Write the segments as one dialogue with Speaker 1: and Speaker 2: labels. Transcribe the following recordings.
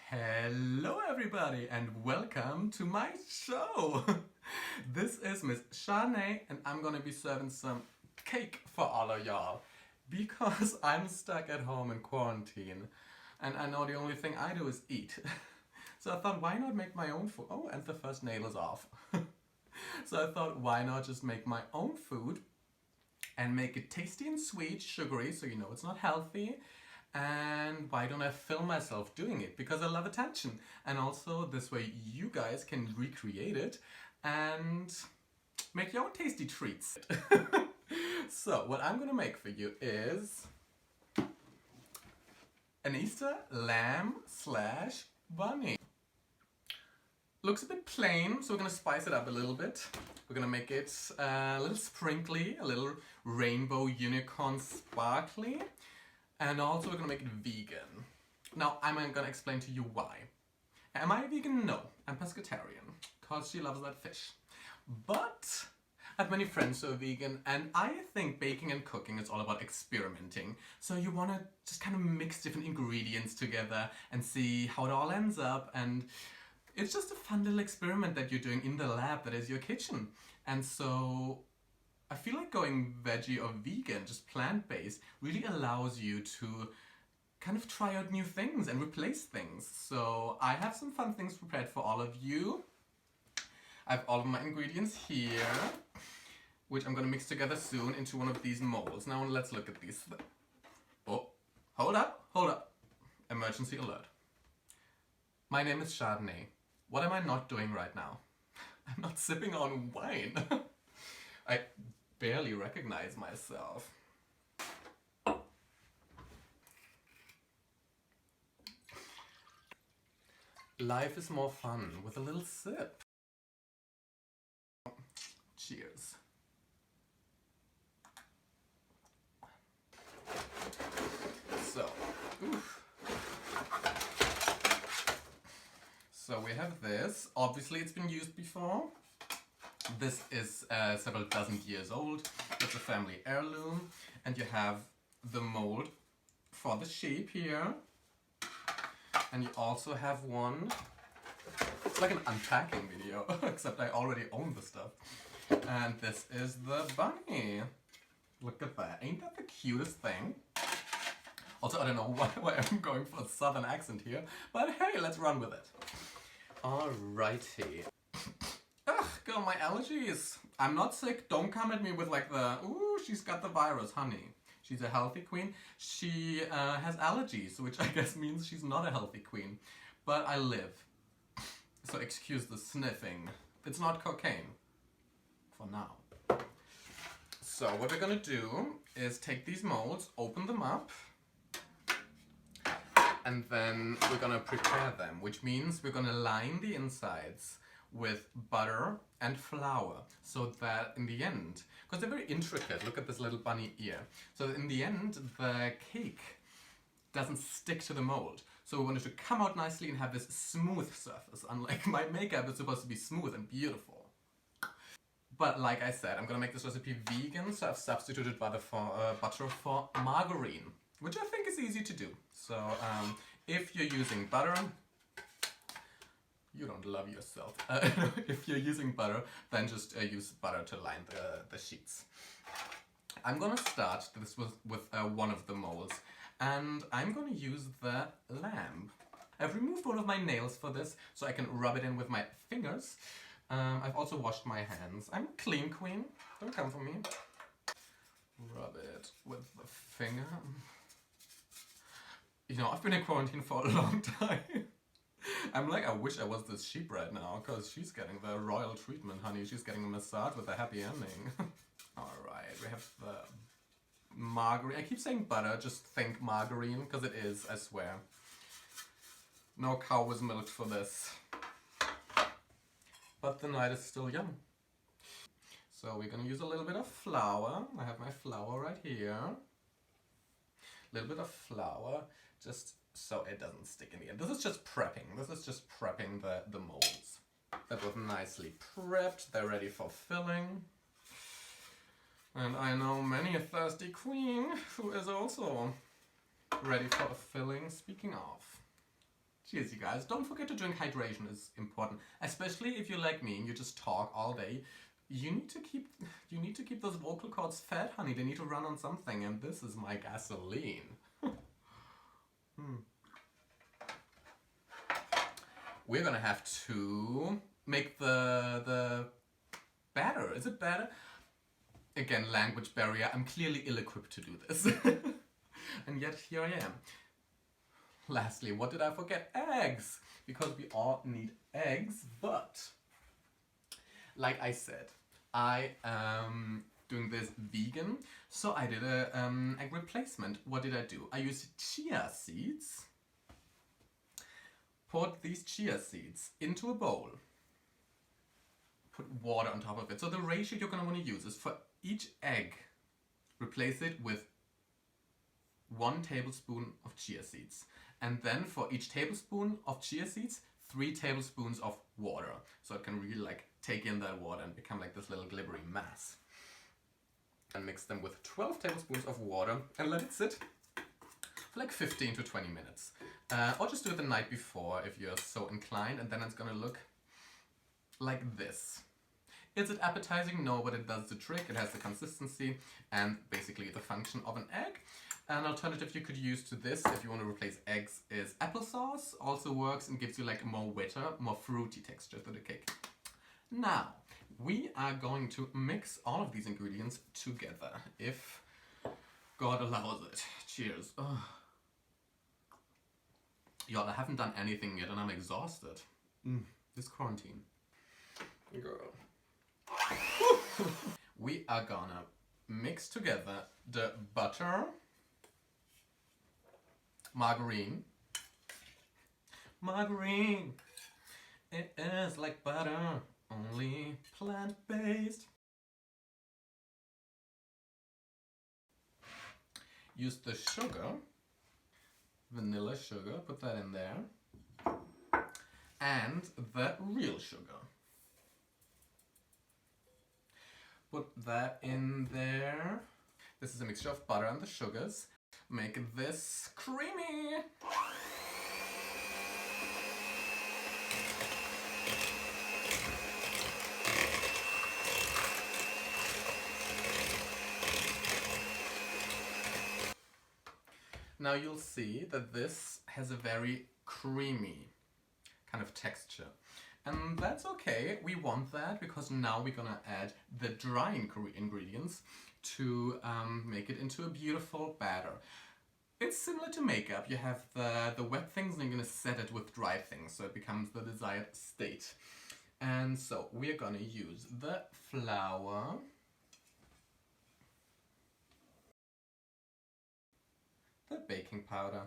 Speaker 1: Hello everybody and welcome to my show! This is Miss Char de Nay and I'm gonna be serving some cake for all of y'all because I'm stuck at home in quarantine and I know the only thing I do is eat. So I thought, why not make my own food? Oh, and the first nail is off. So I thought, why not just make my own food and make it tasty and sweet, sugary, so you know it's not healthy. And why don't I film myself doing it? Because I love attention. And also this way you guys can recreate it and make your own tasty treats. So what I'm gonna make for you is an Easter lamb / bunny. Looks a bit plain, so we're gonna spice it up a little bit. We're gonna make it a little sprinkly, a little rainbow unicorn sparkly. And also we're gonna make it vegan. Now I'm gonna explain to you why. Am I vegan? No, I'm pescatarian, cause she loves that fish. But I have many friends who are vegan and I think baking and cooking is all about experimenting. So you wanna just kind of mix different ingredients together and see how it all ends up, and it's just a fun little experiment that you're doing in the lab that is your kitchen. And so I feel like going veggie or vegan, just plant-based, really allows you to kind of try out new things and replace things. So I have some fun things prepared for all of you. I have all of my ingredients here, which I'm gonna mix together soon into one of these molds. Now let's look at these. Oh, hold up. Emergency alert. My name is Char de Nay. What am I not doing right now? I'm not sipping on wine. I barely recognize myself. Life is more fun with a little sip. Cheers. So we have this. Obviously it's been used before. This is several dozen years old. It's a family heirloom. And you have the mold for the shape here. And you also have one. It's like an unpacking video, except I already own the stuff. And this is the bunny. Look at that. Ain't that the cutest thing? Also, I don't know why I'm going for a southern accent here, but hey, let's run with it. Alrighty. Ugh, girl, my allergies. I'm not sick. Don't come at me with like the, ooh, she's got the virus, honey. She's a healthy queen. She has allergies, which I guess means she's not a healthy queen. But I live. So excuse the sniffing. It's not cocaine. For now. So what we're gonna do is take these molds, open them up, and then we're gonna prepare them, which means we're gonna line the insides with butter and flour, so that in the end, because they're very intricate, look at this little bunny ear, so in the end the cake doesn't stick to the mold. So we want it to come out nicely and have this smooth surface, unlike my makeup is supposed to be smooth and beautiful. But like I said, I'm gonna make this recipe vegan, so I've substituted butter for margarine, which I think is easy to do. So if you're using butter, you don't love yourself. If you're using butter, then just use butter to line the sheets. I'm gonna start this with one of the molds, and I'm gonna use the lamb. I've removed one of my nails for this, so I can rub it in with my fingers. I've also washed my hands. I'm a clean queen, don't come for me. Rub it with the finger. You know, I've been in quarantine for a long time. I'm like, I wish I was this sheep right now, because she's getting the royal treatment, honey. She's getting a massage with a happy ending. Alright, we have the margarine. I keep saying butter, just think margarine, because it is, I swear. No cow was milked for this. But the night is still young. So we're gonna use a little bit of flour. I have my flour right here. A little bit of flour, just so it doesn't stick in the end. This is just prepping. This is just prepping the molds. That was nicely prepped. They're ready for filling. And I know many a thirsty queen who is also ready for a filling. Speaking of, Cheers, you guys. Don't forget to drink. Hydration is important, especially if you're like me and you just talk all day. You need to keep those vocal cords fed, honey. They need to run on something, and this is my gasoline. We're gonna have to make the batter. Is it batter? Again, language barrier. I'm clearly ill-equipped to do this. And yet here I am. Lastly, what did I forget? Eggs! Because we all need eggs, but like I said, I am doing this vegan, so I did a egg replacement. What did I do? I used chia seeds. Put these chia seeds into a bowl. Put water on top of it. So the ratio you're going to want to use is for each egg, replace it with 1 tablespoon of chia seeds. And then for each tablespoon of chia seeds, 3 tablespoons of water. So it can really like take in that water and become like this little glibbery mass. And mix them with 12 tablespoons of water and let it sit for like 15 to 20 minutes. Or just do it the night before if you're so inclined, and then it's gonna look like this. Is it appetizing? No, but it does the trick. It has the consistency and basically the function of an egg. An alternative you could use to this if you want to replace eggs is applesauce. Also works and gives you like a more wetter, more fruity texture to the cake. Now, we are going to mix all of these ingredients together, if God allows it. Cheers. Ugh. Y'all, I haven't done anything yet and I'm exhausted. This quarantine. Girl. We are gonna mix together the butter, margarine. Margarine, it is like butter, only plant-based. Use the sugar, vanilla sugar, put that in there, and the real sugar. Put that in there. This is a mixture of butter and the sugars. Make this creamy. Now you'll see that this has a very creamy kind of texture. And that's okay, we want that because now we're gonna add the dry ingredients to make it into a beautiful batter. It's similar to makeup. You have the wet things and you're gonna set it with dry things so it becomes the desired state. And so we're gonna use the flour, the baking powder,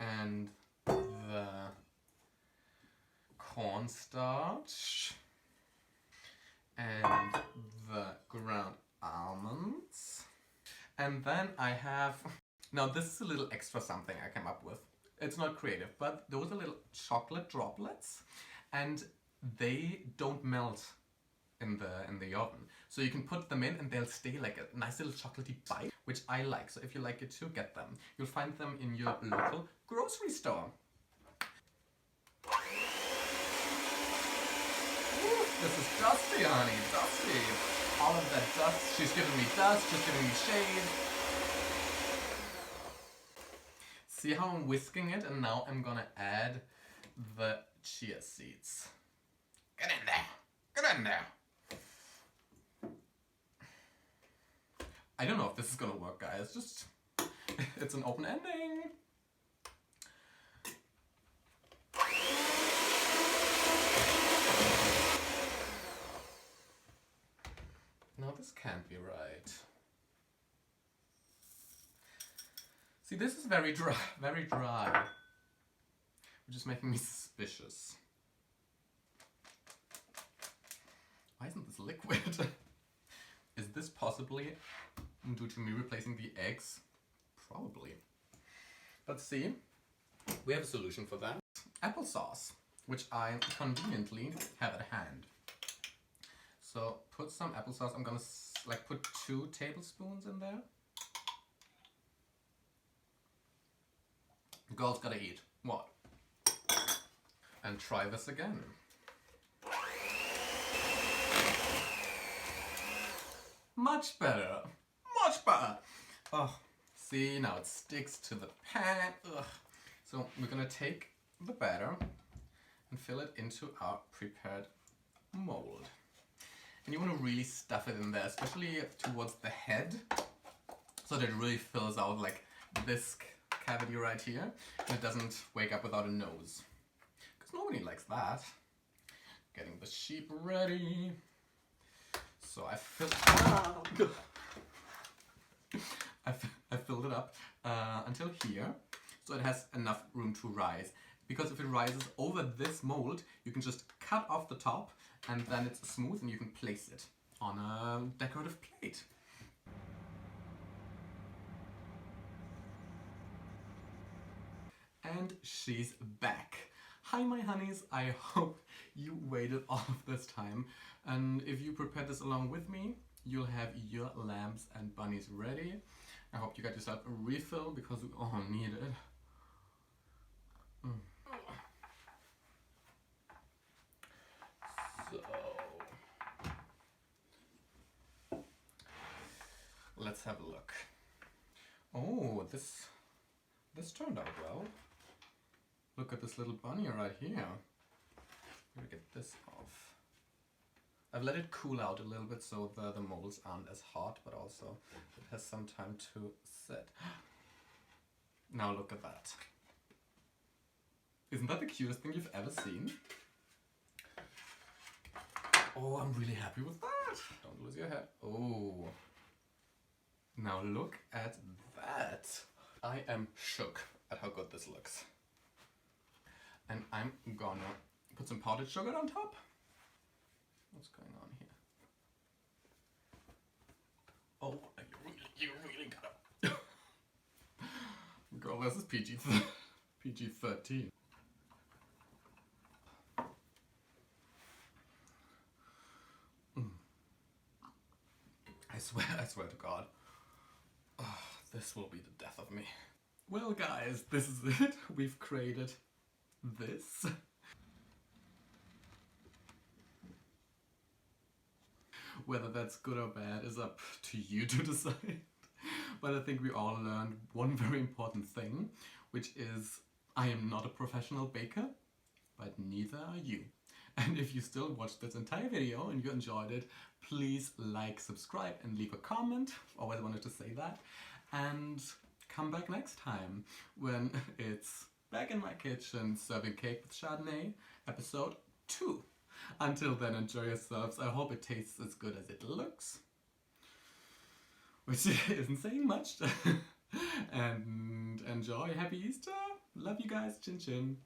Speaker 1: and the corn starch, and the ground almonds. And then I have, now this is a little extra something I came up with. It's not creative, but those are little chocolate droplets and they don't melt in the oven. So you can put them in and they'll stay like a nice little chocolatey bite, which I like. So if you like it too, get them. You'll find them in your local grocery store. This is dusty, honey, dusty. All of that dust, she's giving me dust, she's giving me shade. See how I'm whisking it? And now I'm gonna add the chia seeds. Get in there, get in there. I don't know if this is gonna work, guys, just, it's an open ending. No, this can't be right. See, this is very dry, which is making me suspicious. Why isn't this liquid? Is this possibly due to me replacing the eggs? Probably. But see, we have a solution for that. Applesauce, which I conveniently have at hand. So put some applesauce. I'm gonna like put 2 tablespoons in there. Girls gotta eat. What? And try this again. Much better. Much better. Oh, see, now it sticks to the pan. Ugh. So we're gonna take the batter and fill it into our prepared mold. And you want to really stuff it in there, especially towards the head, so that it really fills out like this cavity right here, and it doesn't wake up without a nose. Because nobody likes that. Getting the sheep ready. So I filled I filled it up until here, so it has enough room to rise. Because if it rises over this mold, you can just cut off the top, and then it's smooth and you can place it on a decorative plate. And she's back. Hi my honeys, I hope you waited all of this time, and if you prepared this along with me, you'll have your lambs and bunnies ready. I hope you got yourself a refill because we all need it. So let's have a look. Oh, this turned out well. Look at this little bunny right here. I'm gonna get this off. I've let it cool out a little bit so the molds aren't as hot, but also it has some time to set. Now look at that. Isn't that the cutest thing you've ever seen? Oh, I'm really happy with that. Don't lose your head. Oh. Now look at that. I am shook at how good this looks. And I'm gonna put some powdered sugar on top. What's going on here? Oh, you really gotta... Girl, this is PG-13. I swear to God. Oh, this will be the death of me. Well guys, this is it. We've created this. Whether that's good or bad is up to you to decide. But I think we all learned one very important thing, which is I am not a professional baker, but neither are you. And if you still watched this entire video and you enjoyed it, please like, subscribe and leave a comment. Always wanted to say that. And come back next time when it's back in my kitchen serving cake with Char de Nay, episode 2. Until then, enjoy yourselves. I hope it tastes as good as it looks. Which isn't saying much. And enjoy. Happy Easter. Love you guys. Chin chin.